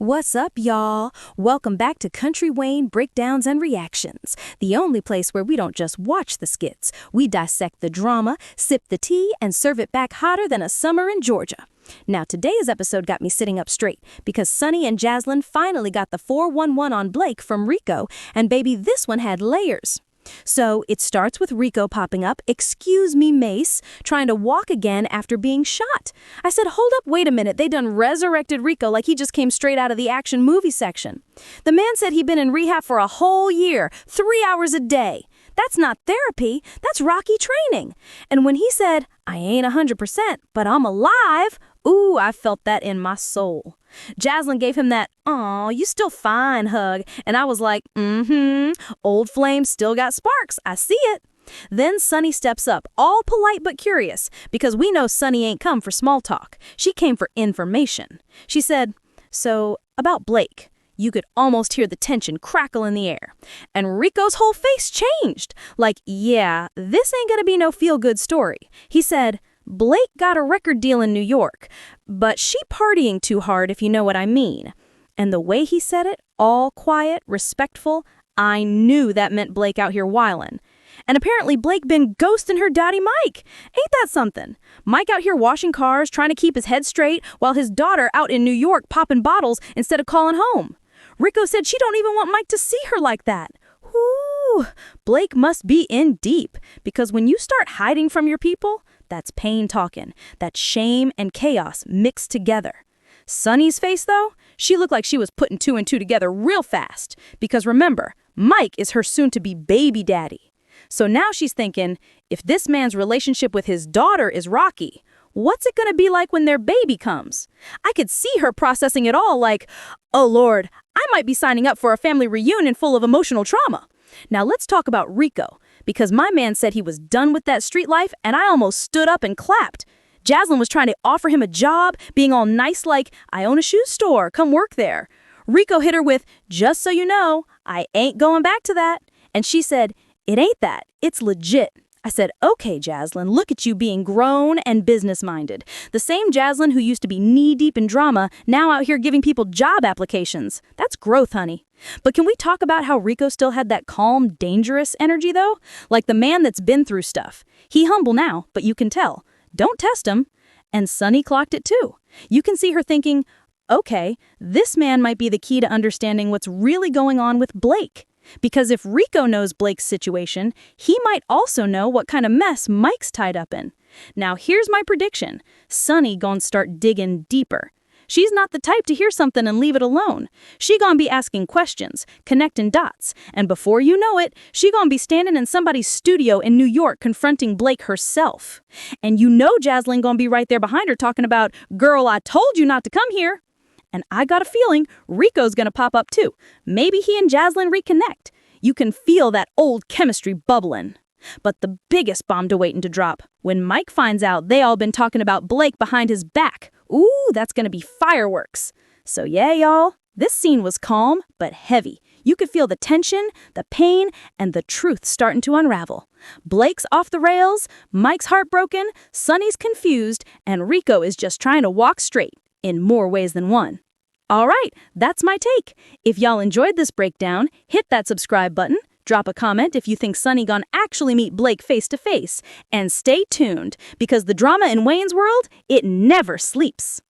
What's up, y'all? Welcome back to Kountry Wayne Breakdowns and Reactions, the only place where we don't just watch the skits. We dissect the drama, sip the tea, and serve it back hotter than a summer in Georgia. Now, today's episode got me sitting up straight because Sunny and Joslyn finally got the 411 on Blake from Rico, and baby, this one had layers. So it starts with Rico popping up, "Excuse me, Mace," trying to walk again after being shot. I said, hold up, wait a minute, they done resurrected Rico like he just came straight out of the action movie section. The man said he'd been in rehab for a whole year, 3 hours a day. That's not therapy, that's Rocky training. And when he said, "I ain't 100%, but I'm alive," ooh, I felt that in my soul. Joslyn gave him that, "Aw, you still fine" hug, and I was like, old flame still got sparks, I see it. Then Sunny steps up, all polite but curious, because we know Sunny ain't come for small talk. She came for information. She said, "So, about Blake." You could almost hear the tension crackle in the air. And Rico's whole face changed. Like, yeah, this ain't gonna be no feel-good story. He said, "Blake got a record deal in New York, but she partying too hard, if you know what I mean." And the way he said it, all quiet, respectful, I knew that meant Blake out here wildin'. And apparently Blake been ghosting her daddy Mike. Ain't that something? Mike out here washing cars, trying to keep his head straight, while his daughter out in New York popping bottles instead of calling home. Rico said she don't even want Mike to see her like that. Whoo! Blake must be in deep, because when you start hiding from your people, that's pain talking. That's shame and chaos mixed together. Sunny's face, though, she looked like she was putting two and two together real fast. Because remember, Mike is her soon-to-be baby daddy. So now she's thinking, if this man's relationship with his daughter is rocky, what's it gonna be like when their baby comes? I could see her processing it all like, oh Lord, I might be signing up for a family reunion full of emotional trauma. Now let's talk about Rico, because my man said he was done with that street life, and I almost stood up and clapped. Joslyn was trying to offer him a job, being all nice like, "I own a shoe store, come work there." Rico hit her with, "Just so you know, I ain't going back to that." And she said, "It ain't that, it's legit." I said, "Okay, Joslyn, look at you being grown and business-minded. The same Joslyn who used to be knee-deep in drama, now out here giving people job applications. That's growth, honey." But can we talk about how Rico still had that calm, dangerous energy, though? Like the man that's been through stuff. He humble now, but you can tell. Don't test him. And Sunny clocked it, too. You can see her thinking, okay, this man might be the key to understanding what's really going on with Blake. Because if Rico knows Blake's situation, he might also know what kind of mess Mike's tied up in. Now here's my prediction. Sunny gonna start digging deeper. She's not the type to hear something and leave it alone. She gonna be asking questions, connecting dots, and before you know it, she gonna be standing in somebody's studio in New York confronting Blake herself. And you know Joslyn gonna be right there behind her talking about, "Girl, I told you not to come here." And I got a feeling Rico's gonna pop up too. Maybe he and Joslyn reconnect. You can feel that old chemistry bubbling. But the biggest bomb to waiting to drop, when Mike finds out they all been talking about Blake behind his back. Ooh, that's gonna be fireworks. So yeah, y'all, this scene was calm but heavy. You could feel the tension, the pain, and the truth starting to unravel. Blake's off the rails, Mike's heartbroken, Sunny's confused, and Rico is just trying to walk straight. In more ways than one. All right, that's my take. If y'all enjoyed this breakdown, hit that subscribe button, drop a comment if you think Sunny gon' actually meet Blake face to face, and stay tuned, because the drama in Wayne's world, it never sleeps.